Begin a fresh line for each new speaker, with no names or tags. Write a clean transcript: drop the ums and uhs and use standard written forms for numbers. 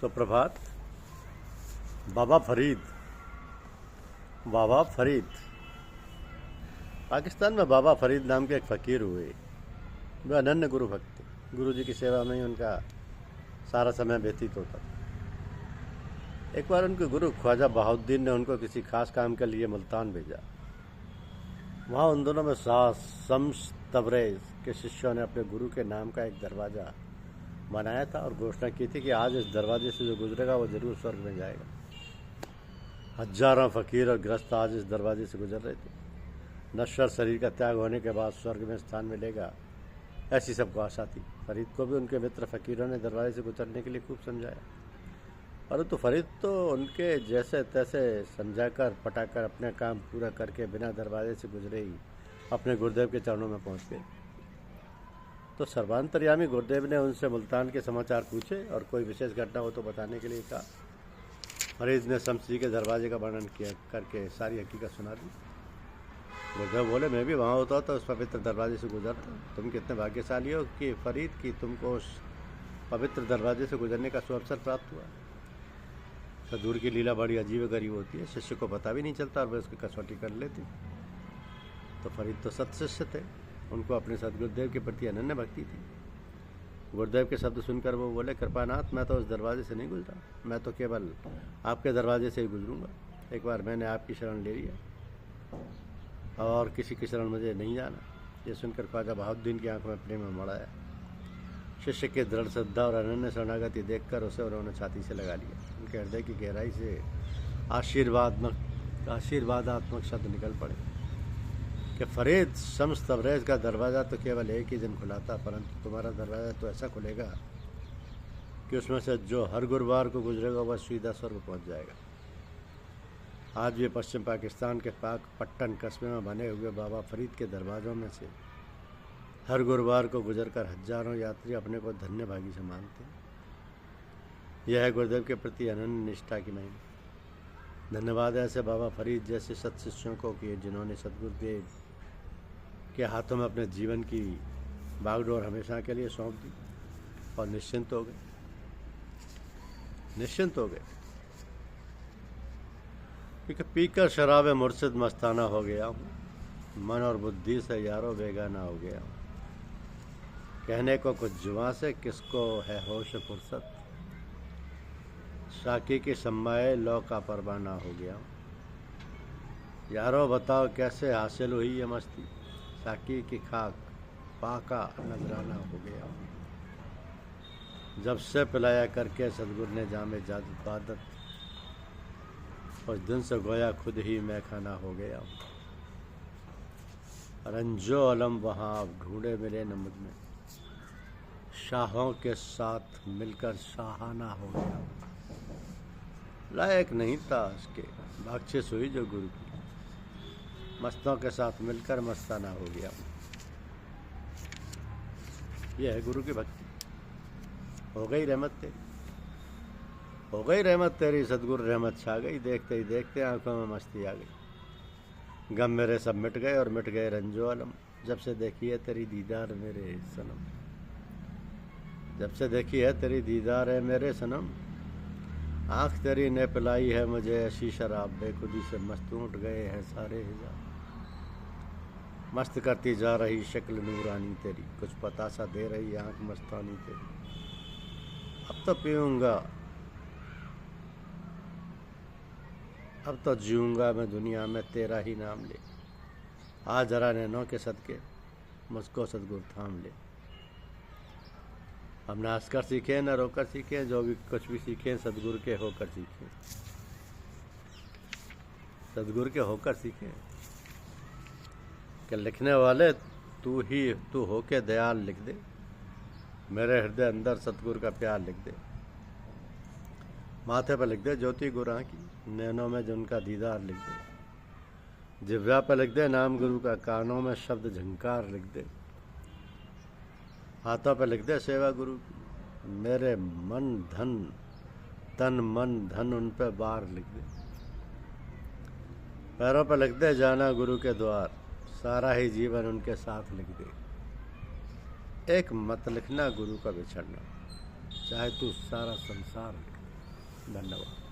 सुप्रभात। बाबा फरीद। बाबा फरीद। पाकिस्तान में बाबा फरीद नाम के एक फ़कीर हुए। वे अनन्य गुरु भक्त थे। गुरु जी की सेवा में ही उनका सारा समय व्यतीत होता था। एक बार उनके गुरु ख्वाजा बहाउद्दीन ने उनको किसी खास काम के लिए मुल्तान भेजा। वहाँ उन दोनों में शम्स तबरेज़ के शिष्यों ने अपने गुरु के नाम का एक दरवाज़ा बनाया था और घोषणा की थी कि आज इस दरवाजे से जो गुजरेगा वो जरूर स्वर्ग में जाएगा। हजारों फ़कीर और गृहस्थ आज इस दरवाजे से गुजर रहे थे। नश्वर शरीर का त्याग होने के बाद स्वर्ग में स्थान मिलेगा, ऐसी सबको आशा थी। फरीद को भी उनके मित्र फ़कीरों ने दरवाजे से गुजरने के लिए खूब समझाया, परंतु फरीद तो उनके जैसे तैसे समझाकर पटाकर अपने काम पूरा करके बिना दरवाजे से गुजरे ही अपने गुरुदेव के चरणों में पहुंच गए। तो सर्वांतर्यामी गुरुदेव ने उनसे मुल्तान के समाचार पूछे और कोई विशेष घटना हो तो बताने के लिए कहा। फरीद ने शम्स जी के दरवाजे का वर्णन किया करके सारी हकीकत सुना दी। गुरुदेव बोले, मैं भी वहाँ होता तो उस पवित्र दरवाजे से गुजरता। तुम कितने भाग्यशाली हो कि फरीद कि तुमको उस पवित्र दरवाजे से गुजरने का सुअवसर प्राप्त हुआ। सदगुरु की लीला बड़ी अजीब गरीब होती है, शिष्य को पता भी नहीं चलता और वे उसकी कसौटी कर लेते। तो फरीद तो सत्शिष्य थे, उनको अपने सदगुरुदेव के प्रति अनन्य भक्ति थी। गुरुदेव के शब्द सुनकर वो बोले, कृपानाथ, मैं तो उस दरवाजे से नहीं गुजरा, मैं तो केवल आपके दरवाजे से ही गुजरूंगा। एक बार मैंने आपकी शरण ले लिया और किसी की शरण मुझे नहीं जाना। ये सुनकर ख्वाजा बहाउद्दीन की आंखों में प्रेम में मड़ाया। शिष्य के दृढ़ श्रद्धा और अनन्य शरणागति देखकर उसे उन्होंने छाती से लगा लिया। उनके हृदय की गहराई से आशीर्वादात्मक शब्द निकल पड़े कि फरीद, शम्स तबरेज़ का दरवाज़ा तो केवल एक ही दिन खुला था, परंतु तुम्हारा दरवाज़ा तो ऐसा खुलेगा कि उसमें से जो हर गुरुवार को गुजरेगा वह सीधा स्वर्ग पहुंच जाएगा। आज भी पश्चिम पाकिस्तान के पट्टन कस्बे में बने हुए बाबा फरीद के दरवाज़ों में से हर गुरुवार को गुजरकर हजारों यात्री अपने को धन्य भागी से मानते हैं। यह है गुरुदेव के प्रति अनन्य निष्ठा की महिमा। धन्यवाद ऐसे बाबा फरीद जैसे सत्शिष्यों को कि जिन्होंने सदगुरुदेव के हाथों में अपने जीवन की बागडोर हमेशा के लिए सौंप दी और निश्चिंत हो गए। क्योंकि पीकर शराब मुर्शिद मस्ताना हो गया हूँ, मन और बुद्धि से यारो बेगाना हो गया हूँ। कहने को कुछ जुबां से किसको है होश फुर्सत, साकी की सम्माए लौ का परवाना हो गया हूँ। यारो बताओ कैसे हासिल हुई ये मस्ती, साकी की खाक पाका नजराना हो गया हूँ। जब से पिलाया करके सदगुरु ने जामे इबादत, उस दिन से गोया खुद ही मैं खाना हो गया हूँ। रंजो अलम वहाँ अब ढूंढे मिले न मुझ में, शाहों के साथ मिलकर शाहाना हो गया हूँ। लायक नहीं था उसके बख्शिश हुई जो गुरु की, मस्तों के साथ मिलकर मस्ताना हो गया हूँ। यह है गुरु की भक्ति। हो गई रहमत तेरी सदगुरु रहमत छा गई। देखते ही देखते आंखों में मस्ती आ गई। गम मेरे सब मिट गए और मिट गए रंजो अलम, जब से देखी है तेरी दीदार मेरे सनम। जब से देखी है तेरी दीदार है मेरे सनम, आँख तेरी ने पिलाई है मुझे ऐसी शराब, बेखुदी से मस्त उठ गए हैं सारे हिजाब। मस्त करती जा रही शक्ल नूरानी तेरी, कुछ पता सा दे रही आँख मस्तानी तेरी। अब तो पीऊँगा, अब तो जीऊँगा मैं दुनिया में तेरा ही नाम ले। आ जरा नैनों के सदके मुझको सदगुरु थाम ले। हम न हंसकर सीखें न रोकर सीखें, जो भी कुछ भी सीखें सदगुरु के होकर सीखें। सदगुरु के होकर सीखें कि लिखने वाले तू हो के दयाल लिख दे, मेरे हृदय अंदर सतगुरु का प्यार लिख दे। माथे पर लिख दे ज्योति गुरां की, नैनों में जिनका दीदार लिख दे। जिह्वा पर लिख दे नाम गुरु का, कानों में शब्द झंकार लिख दे। हाथों पर लिख दे सेवा गुरु की, मेरे तन मन धन उन पे बार लिख दे। पैरों पर लिख दे जाना गुरु के द्वार, सारा ही जीवन उनके साथ लिख दे। एक मत लिखना गुरु का बिछड़ना, चाहे तू सारा संसार लिख दे। धन्यवाद।